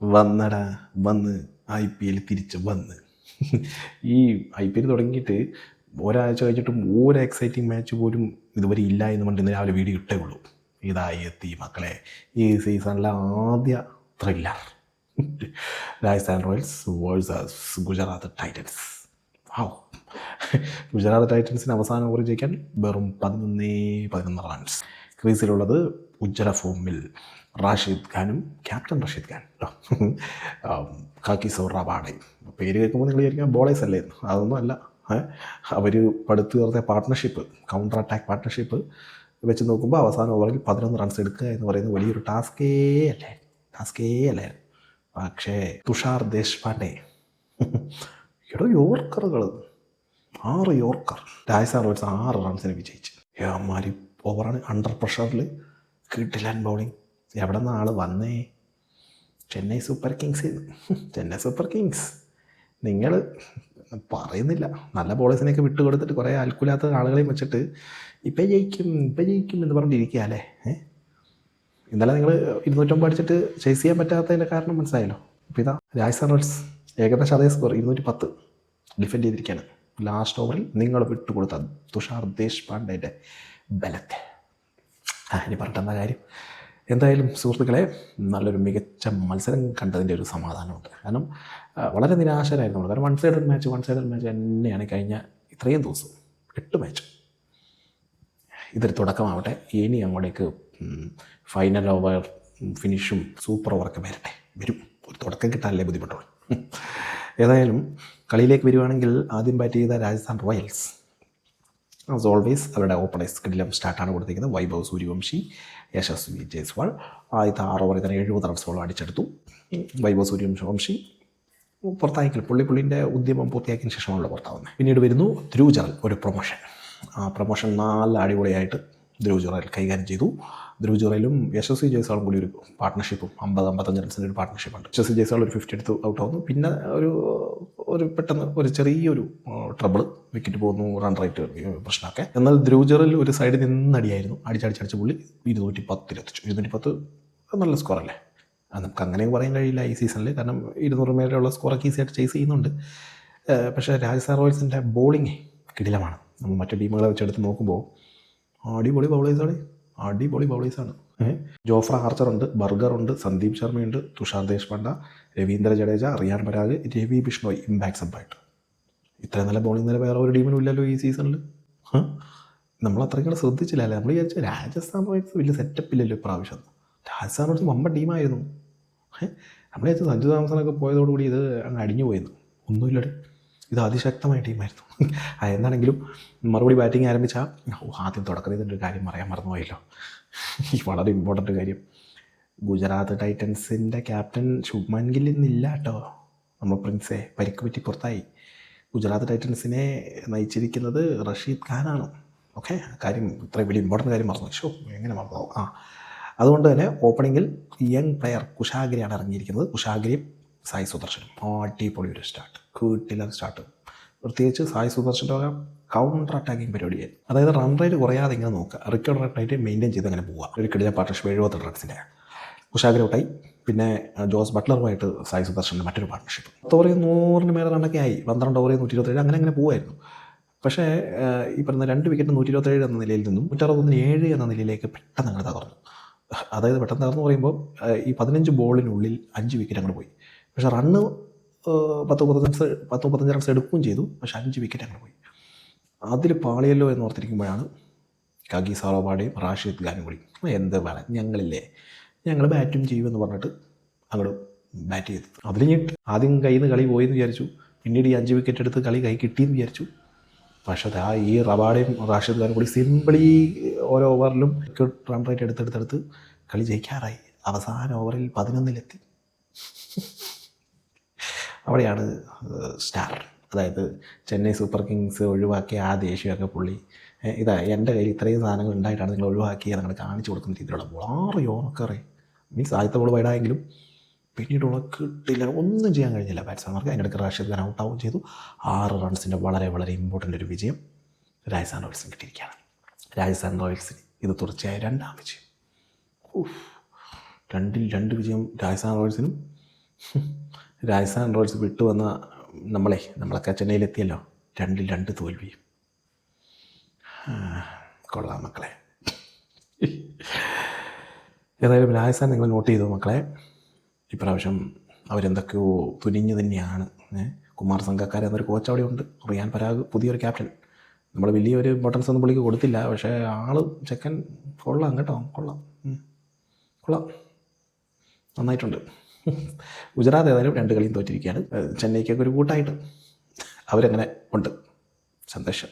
വന്നടാ വന്ന് IPL തിരിച്ച് വന്ന്. ഈ IPL തുടങ്ങിയിട്ട് ഒരാഴ്ച കഴിഞ്ഞിട്ടും ഒരു എക്സൈറ്റിംഗ് മാച്ച് പോലും ഇതുവരെ ഇല്ല എന്ന് പറഞ്ഞിട്ട് ഇന്ന് രാവിലെ വീഡിയോ ഇട്ടേ ഉള്ളൂ. ഇതായി എത്തി മക്കളെ ഈ സീസണിലെ ആദ്യ thriller. Rajasthan Royals versus Gujarat Titans. Gujarat ടൈറ്റൻസിന് അവസാന ഓവർ ജയിക്കാൻ വെറും 11 റൺസ്. ക്രീസിലുള്ളത് ഉജ്ജ്വല ഫോമിൽ റാഷിദ് ഖാനും ക്യാപ്റ്റൻ റാഷിദ് ഖാൻ കാക്കി സൗറാബാഡയും. പേര് കേൾക്കുമ്പോൾ നിങ്ങൾ വിചാരിക്കുക ബോളേഴ്സ് അല്ലേ? അതൊന്നും അല്ല. അവർ പടുത്തു ചേർത്ത പാർട്ട്ണർഷിപ്പ്, കൗണ്ടർ അറ്റാക്ക് പാർട്ട്ണർഷിപ്പ് വെച്ച് നോക്കുമ്പോൾ അവസാന ഓവറിൽ 11 റൺസ് എടുക്കുക എന്ന് പറയുന്നത് വലിയൊരു ടാസ്കേ അല്ലേ. പക്ഷേ തുഷാർ ദേശ്പാണ്ഡെ യോർക്കറുകൾ 6 യോർക്കർ. രാജസ്ഥാൻ റോയൽസ് 6 റൺസിന് വിജയിച്ച്. അമ്മാരി ഓവറാണ്. അണ്ടർ പ്രഷറിൽ കിടിലൻ ബൗളിങ്. എവിടെ നിന്ന് ആൾ വന്നേ? Chennai super Kings. നിങ്ങൾ പറയുന്നില്ല, നല്ല ബോളേഴ്സിനെയൊക്കെ വിട്ട് കൊടുത്തിട്ട് കുറേ അൽക്കുലാത്ത ആളുകളെയും വെച്ചിട്ട് ഇപ്പം ജയിക്കും എന്ന് പറഞ്ഞിരിക്കുക അല്ലേ? ഇന്നലെ നിങ്ങൾ 250 അടിച്ചിട്ട് ചേസ് ചെയ്യാൻ പറ്റാത്തതിൻ്റെ കാരണം മനസ്സിലായല്ലോ. അപ്പോൾ ഇതാ രാജസ്ഥാൻ റോയൽസ് ഏകദേശം അതേ സ്കോർ 210 ഡിഫെൻഡ് ചെയ്തിരിക്കുകയാണ്. ലാസ്റ്റ് ഓവറിൽ നിങ്ങൾ വിട്ടുകൊടുത്ത തുഷാർ ദേശ്പാണ്ഡെയുടെ ബലത്തെ ഇനി പറഞ്ഞിട്ടെന്താ കാര്യം. എന്തായാലും സുഹൃത്തുക്കളെ, നല്ലൊരു മികച്ച മത്സരം കണ്ടതിൻ്റെ ഒരു സമാധാനമുണ്ട്. കാരണം വളരെ നിരാശരായിരുന്നു നമ്മൾ. കാരണം വൺ സൈഡഡ് മാച്ച് തന്നെയാണ് കഴിഞ്ഞ ഇത്രയും ദിവസം 8 മാച്ച്. ഇതൊരു തുടക്കമാവട്ടെ. ഇനി അങ്ങോട്ടേക്ക് ഫൈനൽ ഓവർ ഫിനിഷും സൂപ്പർ ഓവറൊക്കെ വരും. ഒരു തുടക്കം കിട്ടാനല്ലേ ബുദ്ധിമുട്ടുള്ളൂ. ഏതായാലും കളിയിലേക്ക് വരുവാണെങ്കിൽ ആദ്യം ബാറ്റ് ചെയ്ത രാജസ്ഥാൻ റോയൽസ് ആസ് ഓൾവേസ് അവരുടെ ഓപ്പണേഴ്സ് കിടിലം സ്റ്റാർട്ടാണ് കൊടുത്തിരിക്കുന്നത്. വൈഭവ് സൂര്യവംശി, യശസ്വി ജയ്സ്വാൾ ആദ്യത്തെ 6 ഓവറിൽ തന്നെ 70 റൺസോളം അടിച്ചെടുത്തു. വൈഭവ് സൂര്യവംശി പുറത്തായെങ്കിൽ പുള്ളിൻ്റെ ഉദ്യമം പൂർത്തിയാക്കിയതിന് ശേഷമാണല്ലോ പുറത്താവുന്നത്. പിന്നീട് വരുന്നു ധ്രുവ് ജറൽ, ഒരു പ്രൊമോഷൻ. ആ പ്രൊമോഷൻ നല്ല അടിപൊളിയായിട്ട് ധ്രുവ് ജറൽ കൈകാര്യം ചെയ്തു. ധ്രുവ് ജറലും യശസ്വി ജയ്സ്വാളും കൂടി ഒരു പാർട്ട്ണർഷിപ്പും 50-55 റൺസിൻ്റെ ഒരു പാർട്ട്ണർഷിപ്പുണ്ട്. യശസ്വി ജയ്സ്വാൾ ഒരു 50 എടുത്ത് ഔട്ടാവുന്നു. പിന്നെ ഒരു പെട്ടെന്ന് ഒരു ചെറിയൊരു ട്രബിൾ, വിക്കറ്റ് പോകുന്നു, റൺ റേറ്റ് പ്രശ്നമൊക്കെ. എന്നാൽ ധ്രുവ് ജറൽ ഒരു സൈഡിൽ നിന്നടിയായിരുന്നു. അടിച്ചടിച്ച് പുള്ളി 210 210 നല്ല സ്കോറല്ലേ? നമുക്ക് അങ്ങനെ പറയാൻ കഴിയില്ല ഈ സീസണിൽ. കാരണം 200 മേലെയുള്ള സ്കോറൊക്കെ ഈസിയായിട്ട് ചേസ് ചെയ്യുന്നുണ്ട്. പക്ഷേ രാജസ്ഥാൻ റോയൽസിൻ്റെ ബോളിംഗ് കിടിലമാണ്. നമ്മൾ മറ്റു ടീമുകളെ വെച്ചെടുത്ത് നോക്കുമ്പോൾ അടിപൊളി ബൗളേഴ്സാണ്. ജോഫ്ര ആർച്ചറുണ്ട്, ബർഗറുണ്ട്, സന്ദീപ് ശർമ്മയുണ്ട്, തുഷാർ ദേശ്പാണ്ഡെ, രവീന്ദ്ര ജഡേജ, റിയാൻ പരാഗ്, രവി ബിഷ്ണോയ് ഇമ്പാക്ട് സബ്ബായിട്ട്. ഇത്രയും നല്ല ബോളിംഗ് നില വേറെ ഒരു ടീമിനും ഇല്ലല്ലോ ഈ സീസണിൽ. നമ്മൾ അത്രയും കൂടെ ശ്രദ്ധിച്ചില്ല അല്ലേ? നമ്മൾ വിചാരിച്ചു രാജസ്ഥാൻ റോയൽസ് വലിയ സെറ്റപ്പ് ഇല്ലല്ലോ ഇപ്രാവശ്യം. രാജസ്ഥാൻ റോയൽസ് വമ്പൻ ടീമായിരുന്നു. നമ്മൾ വിചാരിച്ചു സഞ്ജു സാംസണൊക്കെ പോയതോടുകൂടി ഇത് അങ്ങ് അടിഞ്ഞു പോയിരുന്നു. ഒന്നുമില്ലടി, ഇത് അതിശക്തമായ ടീമായിരുന്നു. എന്താണെങ്കിലും മറുപടി ബാറ്റിംഗ് ആരംഭിച്ചാൽ ആദ്യം തുടക്കത്തിൽ ഇതിൻ്റെ ഒരു കാര്യം പറയാൻ മറന്നുപോയല്ലോ. ഈ വളരെ ഇമ്പോർട്ടൻ്റ് കാര്യം, ഗുജറാത്ത് ടൈറ്റൻസിൻ്റെ ക്യാപ്റ്റൻ ശുഭ്മാൻ ഗിൽ ഇന്നില്ല കേട്ടോ. നമ്മൾ പ്രിൻസെ പരിക്ക് പറ്റി പുറത്തായി. ഗുജറാത്ത് ടൈറ്റൻസിനെ നയിച്ചിരിക്കുന്നത് റഷീദ് ഖാനാണ്. ഓക്കെ, കാര്യം ഇത്രയും വലിയ ഇമ്പോർട്ടൻ്റ് കാര്യം മറന്നു. എങ്ങനെ മറന്നു? അതുകൊണ്ട് തന്നെ ഓപ്പണിങ്ങിൽ യങ് പ്ലെയർ കുശാഗ്രിയാണ് ഇറങ്ങിയിരിക്കുന്നത്. കുശാഗ്രിയും സായി സുദർശനും അടിപൊളി ഒരു സ്റ്റാർട്ട്, കിടിലൻ സ്റ്റാർട്ട്. പ്രത്യേകിച്ച് സായി സുദർശൻ്റെ വക കൗണ്ടർ അറ്റാക്കിങ് പരിപാടിയായി. അതായത് റൺ റേറ്റ് കുറയാതെ ഇങ്ങനെ നോക്കുക, റിക്കവർ റൺ റേറ്റ് മെയിൻറ്റെയിൻ ചെയ്ത് അങ്ങനെ പോവുക. ഒരു കിടിലൻ പാർട്ണർഷിപ്പ് 72 റൺസിൻ്റെ കുശാഗ്ര ഔട്ടായി. പിന്നെ ജോസ് ബട്ട്ലറുമായിട്ട് സായി സുദർശൻ്റെ മറ്റൊരു പാർട്ണർഷിപ്പ്. 10 ഓവറിൽ 100 മേലെ റണ്ണൊക്കെ ആയി. 12 ഓവറിൽ 127 അങ്ങനെ പോകുമായിരുന്നു. പക്ഷേ ഈ പറയുന്ന 2 വിക്കറ്റ് 127 എന്ന നിലയിൽ നിന്നും 167 എന്ന നിലയിലേക്ക് പെട്ടെന്ന് അങ്ങനെ തകർന്നു. അതായത് പെട്ടെന്ന് തകർന്നു പറയുമ്പോൾ ഈ 15 ബോളിനുള്ളിൽ 5 വിക്കറ്റ് അങ്ങോട്ട് പോയി. പക്ഷേ റണ്ണ് 10-15 റൺസ് എടുക്കുകയും ചെയ്തു. പക്ഷേ 5 വിക്കറ്റ് അങ്ങനെ പോയി. അതിൽ പാളിയല്ലോ എന്ന് ഓർത്തിരിക്കുമ്പോഴാണ് കാക്കി സൗറാബാഡയും റാഷിദ് ഖാനും കൂടി എന്ത് വേണം ഞങ്ങൾ ബാറ്റും ചെയ്യുമെന്ന് പറഞ്ഞിട്ട് അങ്ങോട്ട് ബാറ്റ് ചെയ്തു. അതിൽ ഞെട്ടി. ആദ്യം കയ്യിൽ നിന്ന് കളി പോയെന്ന് വിചാരിച്ചു. പിന്നീട് ഈ 5 വിക്കറ്റ് എടുത്ത് കളി കൈ കിട്ടിയെന്ന് വിചാരിച്ചു. പക്ഷേ ഈ റബാഡയും റാഷിദ് ഖാനും കൂടി സിമ്പിളി ഓരോ ഓവറിലും റൺ റേറ്റ് എടുത്തെടുത്ത് കളി ജയിക്കാറായി. അവസാന ഓവറിൽ 11-ലെത്തി. അവിടെയാണ് സ്റ്റാർ. അതായത് ചെന്നൈ സൂപ്പർ കിങ്സ് ഒഴിവാക്കിയ ആ ദേഷ്യമൊക്കെ പുള്ളി ഇതാ എൻ്റെ കയ്യിൽ ഇത്രയും സാധനങ്ങൾ ഉണ്ടായിട്ടാണ് നിങ്ങൾ ഒഴിവാക്കിയത് അങ്ങനെ കാണിച്ചു കൊടുക്കുന്ന രീതിയിലുള്ള ബോൾ. 6 യോർക്കറെ മീൻസ് ആദ്യത്തെ ബോൾ വൈഡായെങ്കിലും പിന്നീടുള്ള കിട്ടില്ല, ഒന്നും ചെയ്യാൻ കഴിഞ്ഞില്ല ബാറ്റ്സ്മാൻമാർക്ക്. അതിനിടയ്ക്ക് റാഷിദ് ഖാൻ ഔട്ടാവുകയും ചെയ്തു. 6 റൺസിൻ്റെ വളരെ വളരെ ഇമ്പോർട്ടൻ്റ് ഒരു വിജയം രാജസ്ഥാൻ റോയൽസിന് കിട്ടിയിരിക്കുകയാണ്. രാജസ്ഥാൻ റോയൽസിന് ഇത് തുടർച്ചയായ 2ാം വിജയം. 2-2 വിജയം രാജസ്ഥാൻ റോയൽസിനും രാജസ്ഥാൻ റോയൽസ് വിട്ടു വന്ന നമ്മളൊക്കെ ചെന്നൈയിലെത്തിയല്ലോ, 2-2 തോൽവിയും. കൊള്ളാം മക്കളെ. ഏതായാലും രാജസ്ഥാൻ നിങ്ങൾ നോട്ട് ചെയ്തു മക്കളെ, ഇപ്രാവശ്യം അവരെന്തൊക്കെയോ തുനിഞ്ഞു തന്നെയാണ്. കുമാർ സംഘക്കാരൻ എന്നൊരു കോച്ച് അവിടെ ഉണ്ട്, റിയാൻ പരാഗ് പുതിയൊരു ക്യാപ്റ്റൻ. നമ്മൾ വലിയൊരു ഇമ്പോർട്ടൻസ് ഒന്നും പുള്ളിക്ക് കൊടുത്തില്ല, പക്ഷേ ചെക്കൻ കൊള്ളാം കേട്ടോ, കൊള്ളാം നന്നായിട്ടുണ്ട്. ഗുജറാത്ത് ഏതായാലും 2 കളിയും തോറ്റിരിക്കുകയാണ്. ചെന്നൈക്കൊക്കെ ഒരു കൂട്ടായിട്ട് അവരങ്ങനെ ഉണ്ട്. സന്തോഷം.